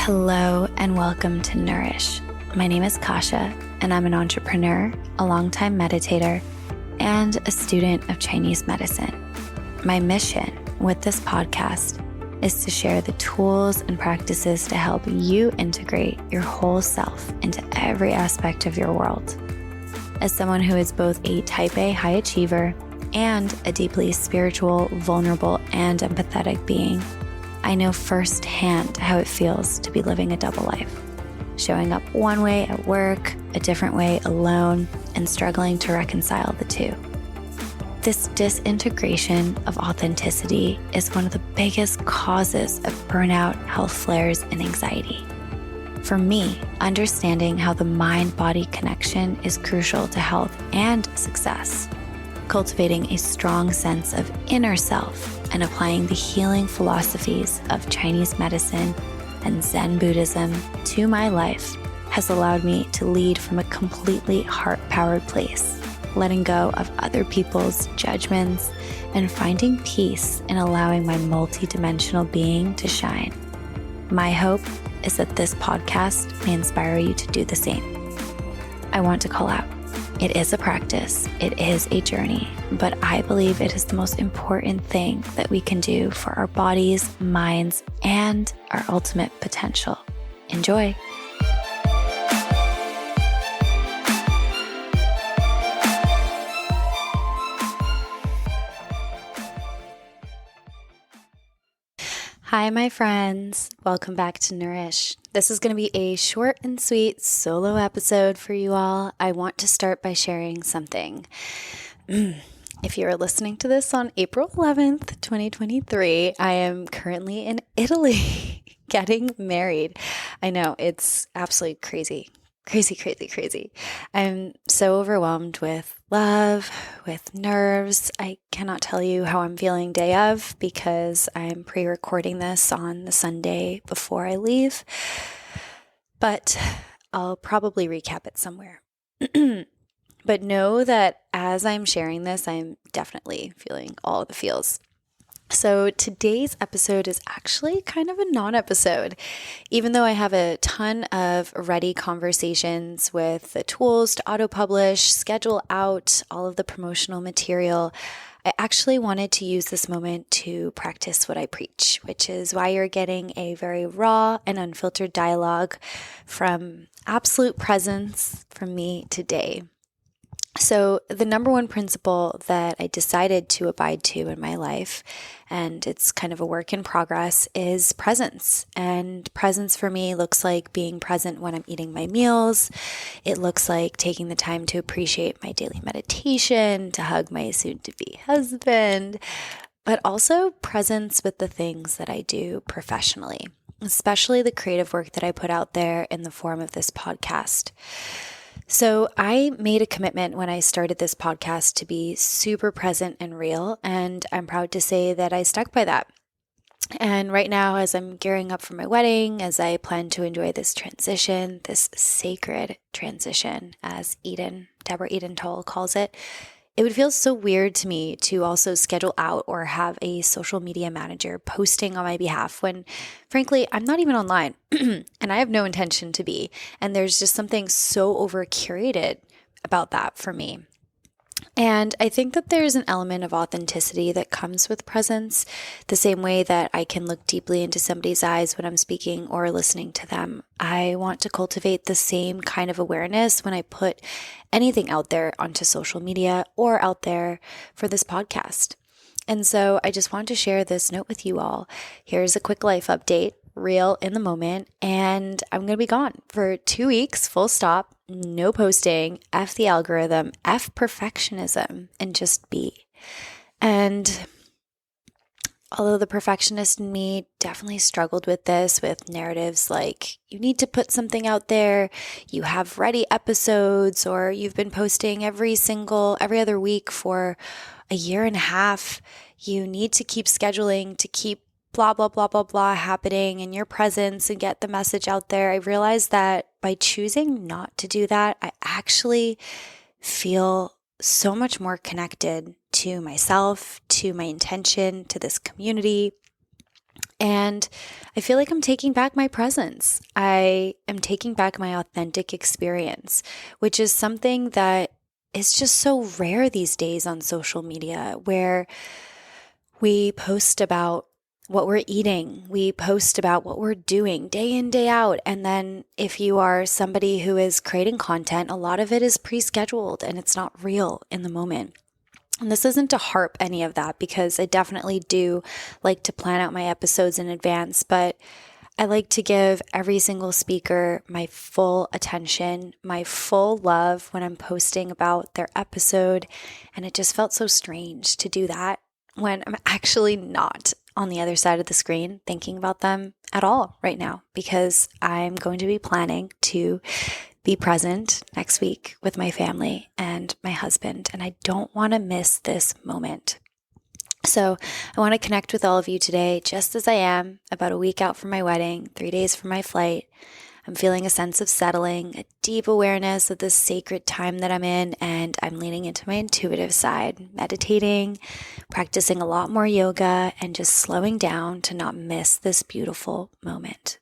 Hello and welcome to Nourish. My name is Kasia and I'm an entrepreneur, a longtime meditator, and a student of Chinese medicine. My mission with this podcast is to share the tools and practices to help you integrate your whole self into every aspect of your world. As someone who is both a type A high achiever and a deeply spiritual, vulnerable, and empathetic being, I know firsthand how it feels to be living a double life, showing up one way at work, a different way alone, and struggling to reconcile the two. This disintegration of authenticity is one of the biggest causes of burnout, health flares, and anxiety. For me, understanding how the mind-body connection is crucial to health and success, cultivating a strong sense of inner self, and applying the healing philosophies of Chinese medicine and Zen Buddhism to my life has allowed me to lead from a completely heart-powered place, letting go of other people's judgments and finding peace in allowing my multidimensional being to shine. My hope is that this podcast may inspire you to do the same. I want to call out, it is a practice, it is a journey, but I believe it is the most important thing that we can do for our bodies, minds, and our ultimate potential. Enjoy. Hi, my friends. Welcome back to Nourish. This is going to be a short and sweet solo episode for you all. I want to start by sharing something. If you're listening to this on April 11th, 2023, I am currently in Italy getting married. I know, it's absolutely crazy. Crazy. I'm so overwhelmed with love, with nerves. I cannot tell you how I'm feeling day of because I'm pre-recording this on the Sunday before I leave. But I'll probably recap it somewhere. But know that as I'm sharing this, I'm definitely feeling all the feels. So today's episode is actually kind of a non-episode. Even though I have a ton of ready conversations with the tools to auto-publish, schedule out all of the promotional material, I actually wanted to use this moment to practice what I preach, which is why you're getting a very raw and unfiltered dialogue from absolute presence from me today. So the number one principle that I decided to abide to in my life, and it's kind of a work in progress, is presence. And presence for me looks like being present when I'm eating my meals. It looks like taking the time to appreciate my daily meditation, to hug my soon-to-be husband, but also presence with the things that I do professionally, especially the creative work that I put out there in the form of this podcast. So I made a commitment when I started this podcast to be super present and real, and I'm proud to say that I stuck by that. And right now, as I'm gearing up for my wedding, as I plan to enjoy this transition, this sacred transition, as Deborah Eden Toll calls it, it would feel so weird to me to also schedule out or have a social media manager posting on my behalf when, frankly, I'm not even online and I have no intention to be. And there's just something so over-curated about that for me. And I think that there's an element of authenticity that comes with presence, the same way that I can look deeply into somebody's eyes when I'm speaking or listening to them. I want to cultivate the same kind of awareness when I put anything out there onto social media or out there for this podcast. And so I just want to share this note with you all. Here's a quick life update, real in the moment, and I'm going to be gone for 2 weeks, full stop, no posting, F the algorithm, F perfectionism, and just be. And although the perfectionist in me definitely struggled with this, with narratives like, you need to put something out there, you have ready episodes, or you've been posting every other week for a year and a half, you need to keep scheduling to keep blah, blah, blah, blah, blah happening in your presence and get the message out there. I realized that by choosing not to do that, I actually feel so much more connected to myself, to my intention, to this community. And I feel like I'm taking back my presence. I am taking back my authentic experience, which is something that is just so rare these days on social media, where we post about what we're eating, we post about what we're doing day in, day out. And then if you are somebody who is creating content, a lot of it is pre-scheduled and it's not real in the moment. And this isn't to harp any of that, because I definitely do like to plan out my episodes in advance, but I like to give every single speaker my full attention, my full love when I'm posting about their episode. And it just felt so strange to do that when I'm actually not on the other side of the screen thinking about them at all right now, because I'm going to be planning to be present next week with my family and my husband, and I don't want to miss this moment. So I want to connect with all of you today, just as I am, about a week out from my wedding, 3 days from my flight. I'm feeling a sense of settling, a deep awareness of this sacred time that I'm in, and I'm leaning into my intuitive side, meditating, practicing a lot more yoga, and just slowing down to not miss this beautiful moment.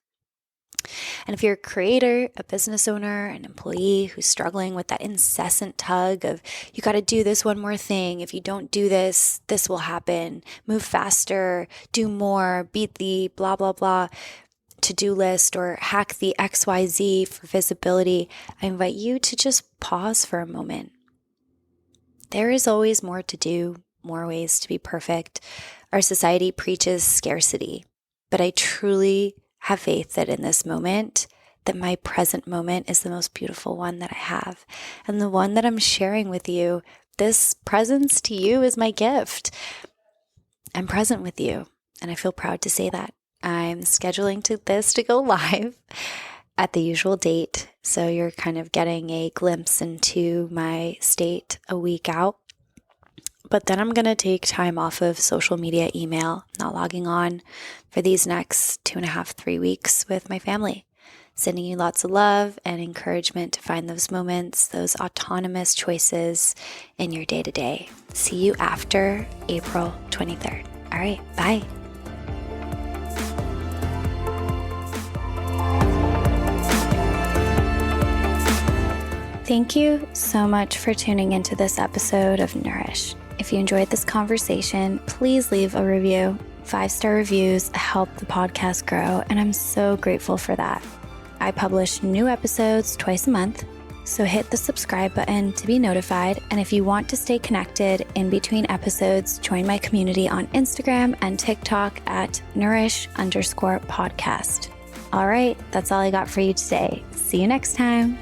And if you're a creator, a business owner, an employee who's struggling with that incessant tug of, you got to do this one more thing. If you don't do this, this will happen. Move faster, do more, beat the blah, blah, blah to-do list, or hack the XYZ for visibility, I invite you to just pause for a moment. There is always more to do, more ways to be perfect. Our society preaches scarcity, but I truly have faith that in this moment, that my present moment is the most beautiful one that I have. And the one that I'm sharing with you, this presence to you is my gift. I'm present with you, and I feel proud to say that. I'm scheduling this to go live at the usual date. So you're kind of getting a glimpse into my state a week out. But then I'm going to take time off of social media, email, not logging on for these next 2.5, 3 weeks with my family. Sending you lots of love and encouragement to find those moments, those autonomous choices in your day-to-day. See you after April 23rd. All right, bye. Thank you so much for tuning into this episode of Nourish. If you enjoyed this conversation, please leave a review. 5-star reviews help the podcast grow, and I'm so grateful for that. I publish new episodes twice a month, so hit the subscribe button to be notified. And if you want to stay connected in between episodes, join my community on Instagram and TikTok at nourish_podcast. All right, that's all I got for you today. See you next time.